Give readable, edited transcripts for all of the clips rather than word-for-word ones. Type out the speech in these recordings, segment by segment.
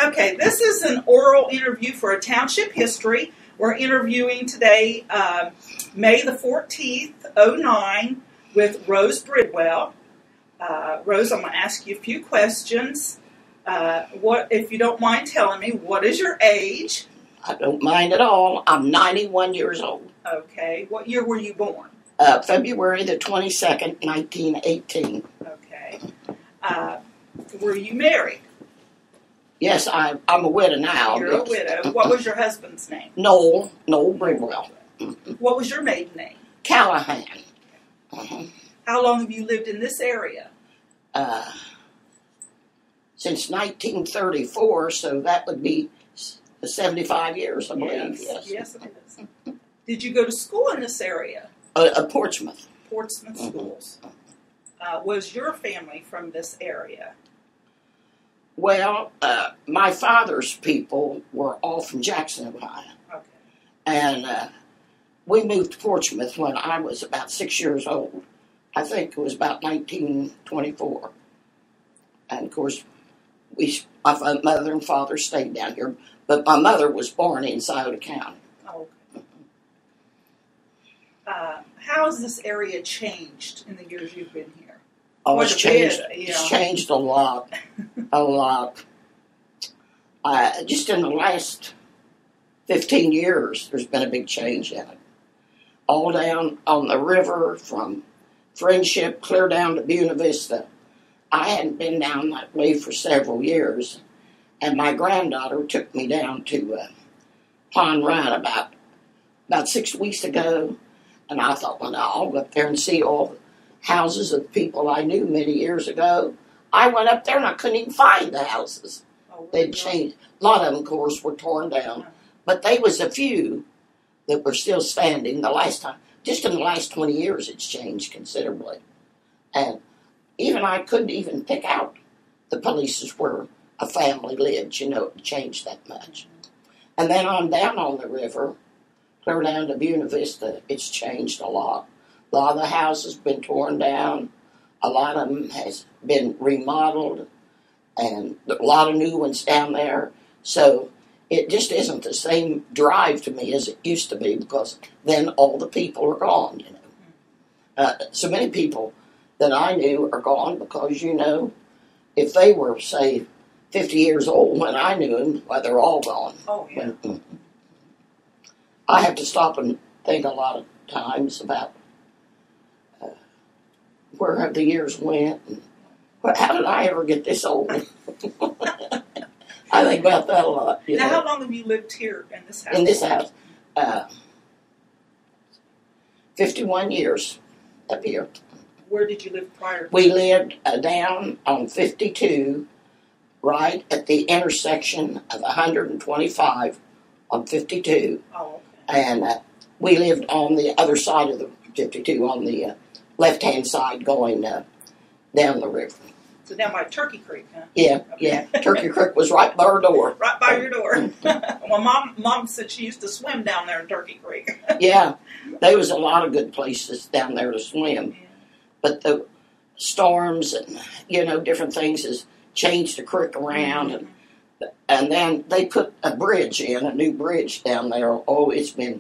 Okay, this is an oral interview for a Township history. We're interviewing today, May the 14th, 2009, with Rose Bridwell. Rose, I'm going to ask you a few questions. What, if you don't mind telling me, what is your age? I don't mind at all. I'm 91 years old. Okay. What year were you born? February the 22nd, 1918. Okay. Were you married? Yes, I'm a widow now. You're a widow. What was your husband's name? Noel Bridwell. What was your maiden name? Callahan. How long have you lived in this area? Since 1934, so that would be 75 years, I believe. Yes, it is. Did you go to school in this area? Portsmouth. Portsmouth schools. Was your family from this area? Well, my father's people were all from Jackson, Ohio. Okay. And we moved to Portsmouth when I was about 6 years old. I think it was about 1924. And, of course, my mother and father stayed down here. But my mother was born in Scioto County. Oh, okay. How has this area changed in the years you've been here? Oh, it's changed. It's changed a lot. A lot. Just in the last 15 years, there's been a big change in it. All down on the river from Friendship clear down to Buena Vista. I hadn't been down that way for several years, and my granddaughter took me down to Pond Run about 6 weeks ago, and I thought, well, now I'll go up there and see all the houses of people I knew many years ago. I went up there and I couldn't even find the houses. Oh, They'd changed. A lot of them, of course, were torn down, but there was a few that were still standing the last time. Just in the last 20 years, it's changed considerably. And even I couldn't even pick out the places where a family lived, it changed that much. And then on down on the river, clear down to Buena Vista, it's changed a lot. A lot of the houses have been torn down. A lot of them has been remodeled. And a lot of new ones down there. So it just isn't the same drive to me as it used to be, because then all the people are gone, so many people that I knew are gone because, if they were, say, 50 years old when I knew them, well, they're all gone. Oh, yeah. I have to stop and think a lot of times about where have the years went, and how did I ever get this old? I think about that a lot. Now, how long have you lived here in this house? In this house, 51 years up here. Where did you live prior to We lived down on 52, right at the intersection of 125 on 52. Oh, okay. And we lived on the other side of the 52, on the left-hand side going down the river. So down by Turkey Creek, huh? Yeah, yeah. Turkey Creek was right by our door. Right by your door. Well, Mom said she used to swim down there in Turkey Creek. Yeah, there was a lot of good places down there to swim. Yeah. But the storms and, different things has changed the creek around. And then they put a new bridge down there. Oh, it's been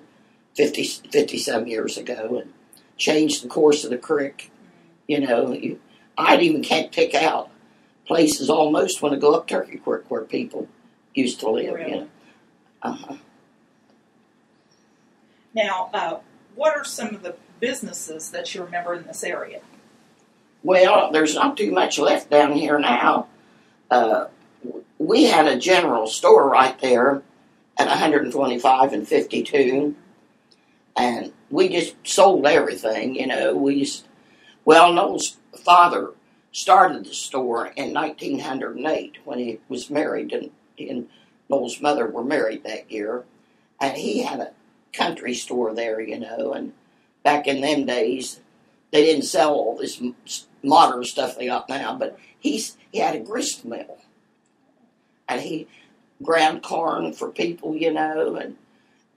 50-some years ago, and changed the course of the creek. I even can't pick out places almost when I go up Turkey Creek where people used to live. Really? Now, what are some of the businesses that you remember in this area? Well, there's not too much left down here now. We had a general store right there at 125 and 52, and we just sold everything, Noel's father started the store in 1908 when he was married, and he and Noel's mother were married that year, and he had a country store there, and back in them days, they didn't sell all this modern stuff they got now, but he had a grist mill, and he ground corn for people,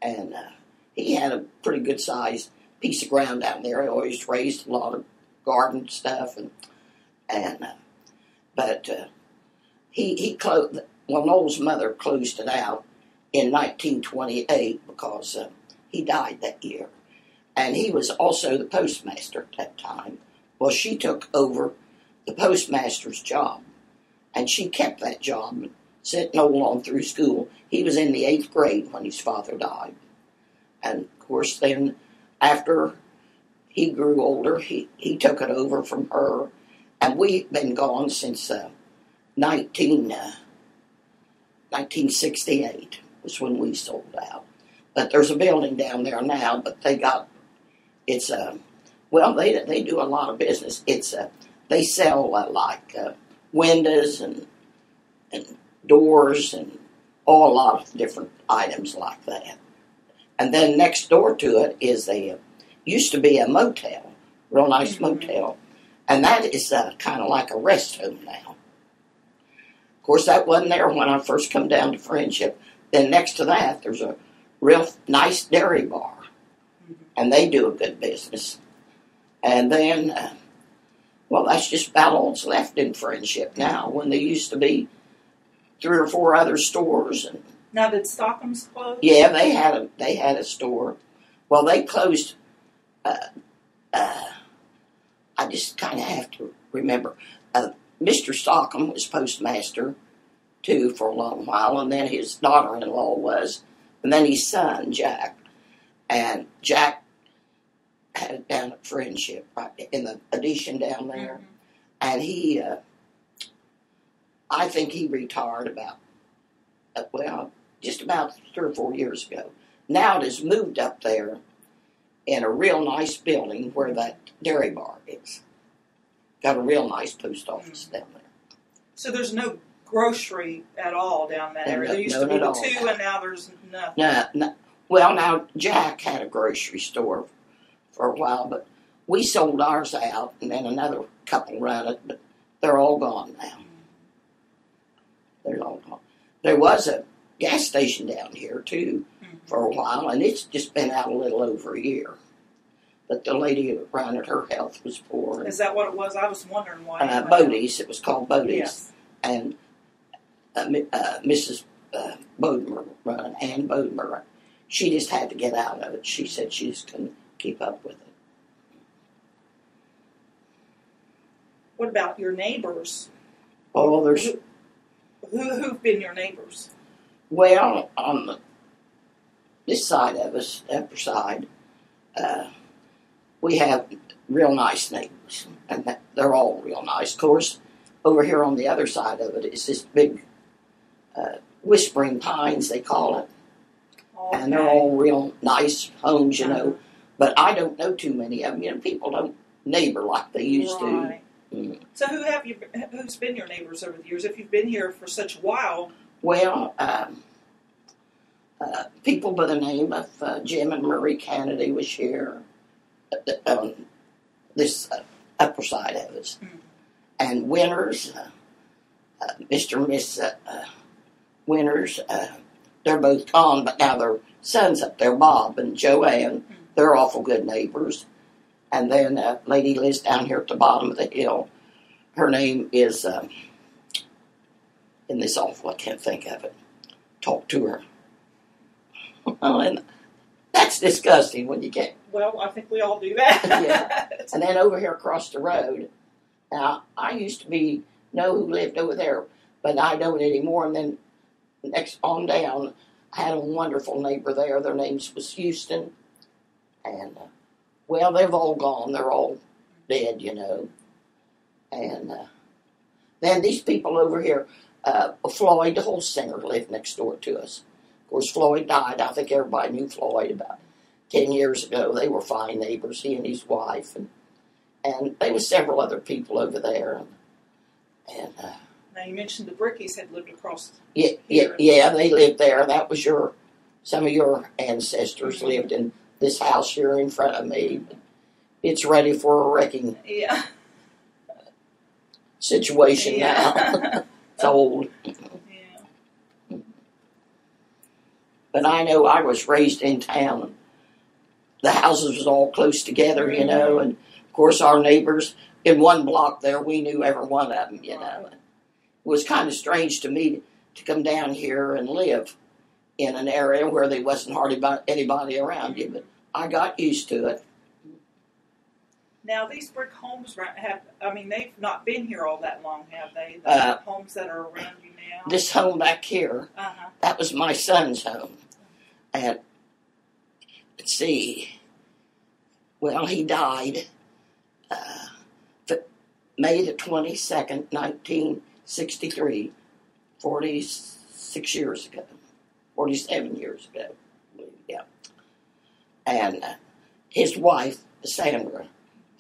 and he had a pretty good sized piece of ground down there. He always raised a lot of garden stuff, but he closed. well, Noel's mother closed it out in 1928 because he died that year. And he was also the postmaster at that time. Well, she took over the postmaster's job, and she kept that job and sent Noel on through school. He was in the 8th grade when his father died. And, of course, then after he grew older, he took it over from her. And we've been gone since 1968 was when we sold out. But there's a building down there now, but they do a lot of business. They sell windows and doors and a lot of different items like that. And then next door to it is used to be a motel, real nice motel, and that is kind of like a rest home now. Of course, that wasn't there when I first come down to Friendship. Then next to that, there's a real nice dairy bar, and they do a good business. And then, that's just about all that's left in Friendship now, when there used to be 3 or 4 other stores. And now, did Stockham's close? Yeah, they had a store. Well, they closed. I just kind of have to remember. Mr. Stockham was postmaster, too, for a long while, and then his daughter-in-law was, and then his son, Jack. And Jack had it down at Friendship, right in the addition down there. And he, I think he retired about, just about 3 or 4 years ago. Now it has moved up there in a real nice building where that dairy bar is. Got a real nice post office down there. So there's no grocery at all down that area? There used to be 2, and now there's nothing. No. Well, now, Jack had a grocery store for a while, but we sold ours out, and then another couple ran it, but they're all gone now. They're all gone. There was a gas station down here, too, for a while, and it's just been out a little over a year. But the lady who ran it, her health was poor. Is that what it was? I was wondering why. Bodie's. It was called Bodie's. Yes. And Mrs. Bodmer, Ann Bodmer, she just had to get out of it. She said she just couldn't keep up with it. What about your neighbors? Oh, there's... Who've been your neighbors? Well, on this side of us, the upper side, we have real nice neighbors, and they're all real nice. Of course, over here on the other side of it is this big whispering pines, they call it. Okay. And they're all real nice homes, you know. But I don't know too many of them. You know, people don't neighbor like they used to. Mm. So who's been your neighbors over the years? If you've been here for such a while. Well, people by the name of Jim and Marie Kennedy was here. This upper side of us. Mm. And Winters, Mr. and Miss Winters, they're both gone, but now their sons up there, Bob and Joanne, they're awful good neighbors. And then a lady lives down here at the bottom of the hill. Her name is, in this awful, I can't think of it. Talk to her. And that's disgusting when you get... Well, I think we all do that. Yeah. And then over here across the road, now, I used to know who lived over there, but I don't anymore. And then next on down, I had a wonderful neighbor there. Their names was Houston. And, they've all gone. They're all dead, you know. And then these people over here, Floyd, the whole singer, lived next door to us. Of course, Floyd died. I think everybody knew Floyd about 10 years ago. They were fine neighbors, he and his wife. And there was several other people over there. And now, you mentioned the Brickies had lived across here. Yeah, they lived there. That was some of your ancestors lived in this house here in front of me. It's ready for a wrecking situation now. It's old. Yeah. But I know I was raised in town. The houses was all close together, you know, and of course our neighbors in one block there, we knew every one of them, you know. It was kind of strange to me to come down here and live in an area where there wasn't hardly anybody around you. But I got used to it. Now, these brick homes they've not been here all that long, have they? The homes that are around you now? This home back here, that was my son's home. And, let's see, well, he died May the 22nd, 1963, 46 years ago, 47 years ago, yeah. And his wife, Sandra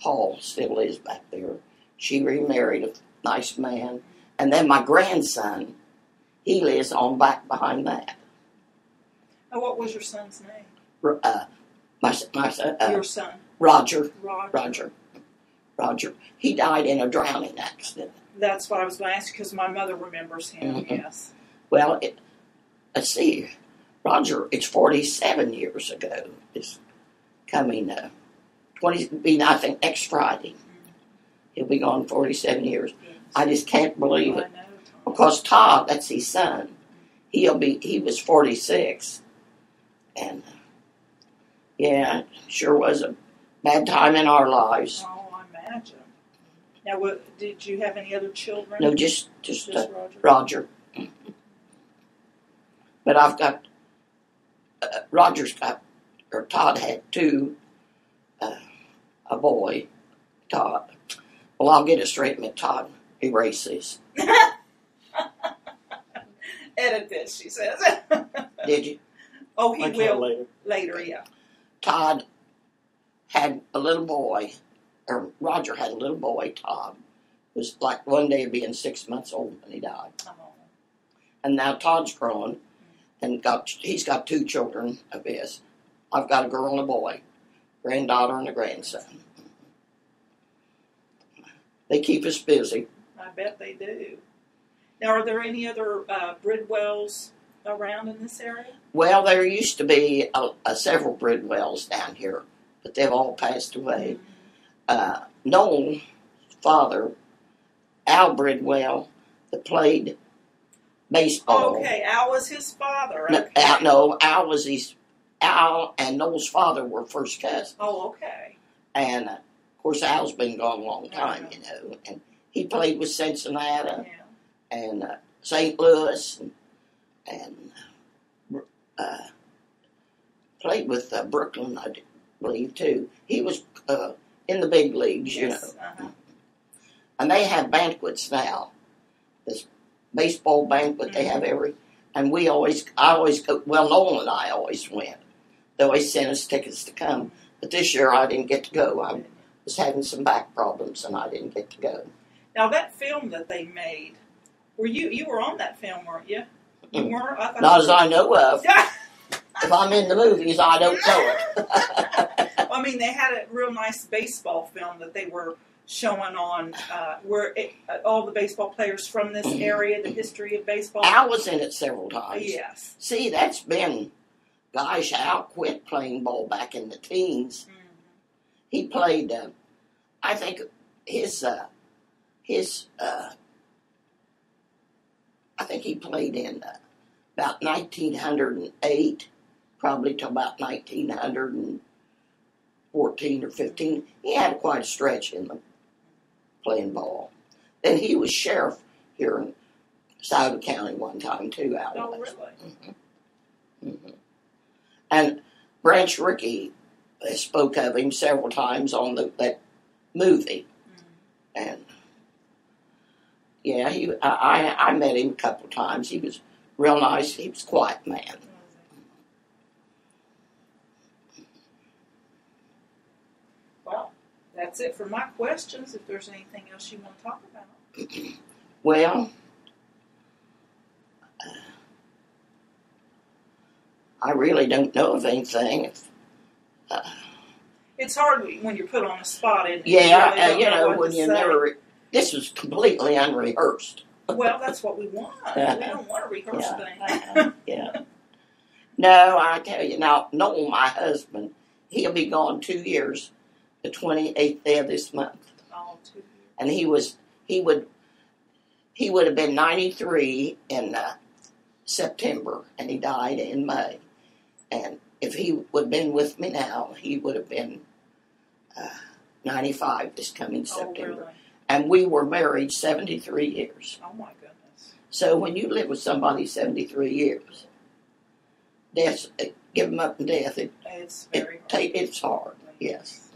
Hall, still is back there. She remarried a nice man. And then my grandson, he lives on back behind that. Oh, what was your son's name? Your son? Roger. Roger. He died in a drowning accident. That's what I was going to ask, because my mother remembers him, yes. Well, let's see. Roger, it's 47 years ago. It's coming, I think, next Friday. He'll be gone 47 years. Yes. I just can't believe it. Because Todd, that's his son, he was 46. And, yeah, it sure was a bad time in our lives. Oh, I imagine. Now, did you have any other children? No, just Roger. But I've got, Todd had two, a boy, Todd. Well, I'll get it straight, but Todd erases. Edit this, she says. Did you? Oh, he will later, yeah. Todd had a little boy, or Roger had a little boy, Todd. It was like one day of being 6 months old when he died. Oh. And now Todd's grown, and he's got two children of his. I've got a girl and a boy, granddaughter and a grandson. They keep us busy. I bet they do. Now, are there any other Bridwells around in this area? Well, there used to be several Bridwells down here, but they've all passed away. Noel's father, Al Bridwell, that played baseball. Okay, Al was his father. Okay. Al and Noel's father were first cousins. Oh, okay. And, of course, Al's been gone a long time, and he played with Cincinnati and St. Louis and played with Brooklyn, I believe, too. He was in the big leagues, you know. And they have banquets now. This baseball banquet they have and I always go, well, Noel and I always went. They always sent us tickets to come. But this year I didn't get to go. I was having some back problems and I didn't get to go. Now that film that they made, you were on that film, weren't you? You weren't? Not as I know of. If I'm in the movies, I don't know it. Well, I mean, they had a real nice baseball film that they were showing on, all the baseball players from this area, the history of baseball. Al was in it several times. Yes. See, that's been, gosh, Al quit playing ball back in the teens. Mm-hmm. He played, I think I think he played in about 1908, probably till about 1914 or 15. He had quite a stretch in the playing ball. Then he was sheriff here in Souda County one time, too. Out oh, really? Mm-hmm. Mm-hmm. And Branch Rickey spoke of him several times on that movie. Mm-hmm. And yeah, I met him a couple of times. He was real nice. He was a quiet man. Well, that's it for my questions. If there's anything else you want to talk about. Well, I really don't know of anything. It's hard when you're put on the spot, isn't it? Yeah, you know when you never. This was completely unrehearsed. Well, that's what we want. We don't want to rehearse things. Yeah. No, I tell you now, Noel, my husband, he'll be gone 2 years, the 28th day of this month. Oh, 2 years. And he would have been 93 in September, and he died in May. And if he would have been with me now, he would have been 95 this coming September. Really? And we were married 73 years. Oh, my goodness. So when you live with somebody 73 years, death, give them up in death, It's very hard. It's hard, yes.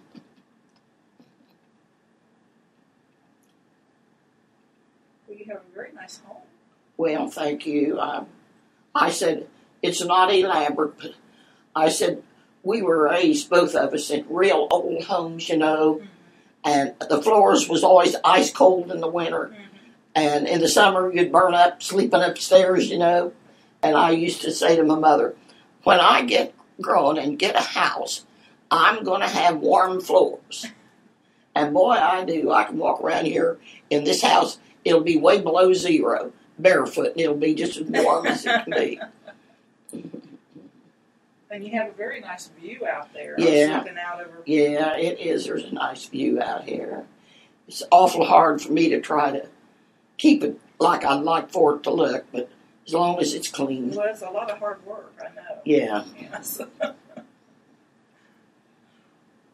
Well, you have a very nice home. Well, thank you. I said, it's not elaborate, but I said, we were raised, both of us, in real old homes, and the floors was always ice cold in the winter, and in the summer you'd burn up sleeping upstairs, and I used to say to my mother, when I get grown and get a house, I'm going to have warm floors. And boy, I do. I can walk around here in this house, it'll be way below zero, barefoot, and it'll be just as warm as it can be. And you have a very nice view out there. Yeah. Looking out over. Yeah, it is. There's a nice view out here. It's awful hard for me to try to keep it like I'd like for it to look, but as long as it's clean. Well, it's a lot of hard work, I know. Yeah. Yes.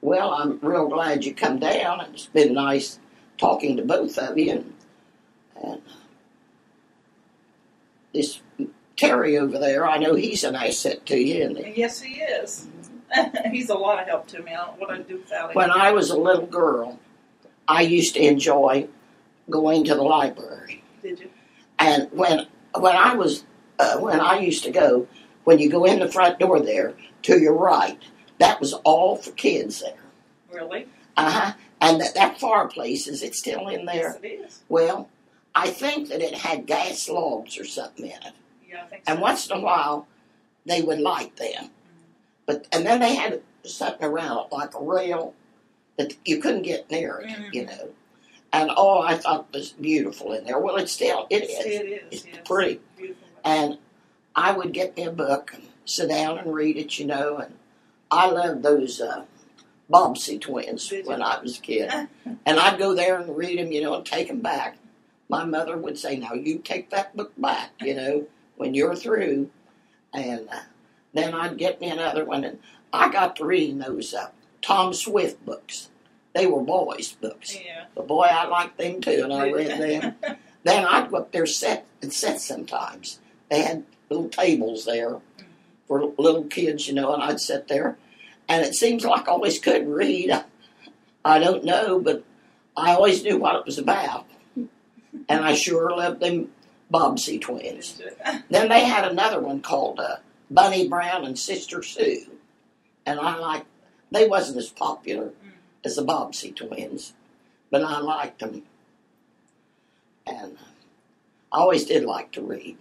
Well, I'm real glad you come down, and it's been nice talking to both of you. And this Terry over there, I know he's an asset to you, isn't he? Yes, he is. He's a lot of help to me. I don't know what I'd do without him. When I was a little girl, I used to enjoy going to the library. Did you? And when I used to go, when you go in the front door there, to your right, that was all for kids there. Really? And that fireplace, is it still in there? Yes, it is. Well, I think that it had gas logs or something in it. Yeah, I think so. And once in a while, they would light them. And then they had something around it, like a rail, that you couldn't get near it, And I thought it was beautiful in there. Well, it is. It is. It's yes. pretty. Beautiful. And I would get me a book and sit down and read it, and I loved those Bobbsey twins when I was a kid. And I'd go there and read them, and take them back. My mother would say, now you take that book back, when you're through. And then I'd get me another one. And I got to reading those Tom Swift books. They were boys' books. Yeah. But boy, I liked them too, and I read them. Then I'd go up there and sit sometimes. They had little tables there for little kids, and I'd sit there. And it seems like I always could read. I don't know, but I always knew what it was about. And I sure loved them Bobbsey twins. Then they had another one called Bunny Brown and Sister Sue. And they wasn't as popular as the Bobbsey twins, but I liked them. And I always did like to read.